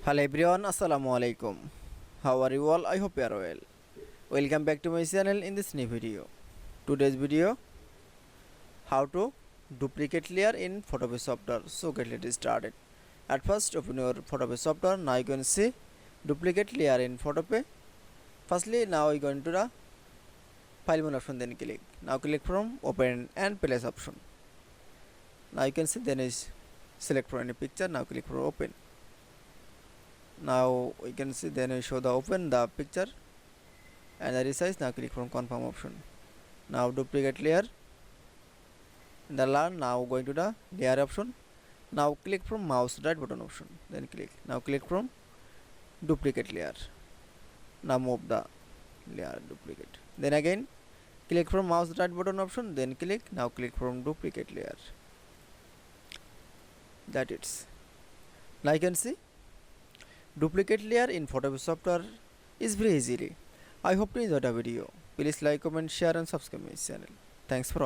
Hello everyone, Assalamu alaikum. How are you all? I hope you are well. Welcome back to my channel in this new video. Today's video, how to duplicate layer in Photopea software. So let's started. At first, open your Photopea software. Now you can see duplicate layer in Photopea. Firstly, now you go into the file menu option, then click. Now click from open and place option. Now you can see then is select from any picture. Now click for open. Now we can see then we show the open the picture and the resize. Now click from confirm option. Now duplicate layer in the layer. Now going to the layer option. Now click from mouse right button option, then click. Now click from duplicate layer. Now move the layer duplicate, then again click from mouse right button option, then click. Now click from duplicate layer. That it's. Now you can see duplicate layer in Photopea software is very easily. I hope you enjoyed the video. Please like, comment, share and subscribe my channel. Thanks for watching.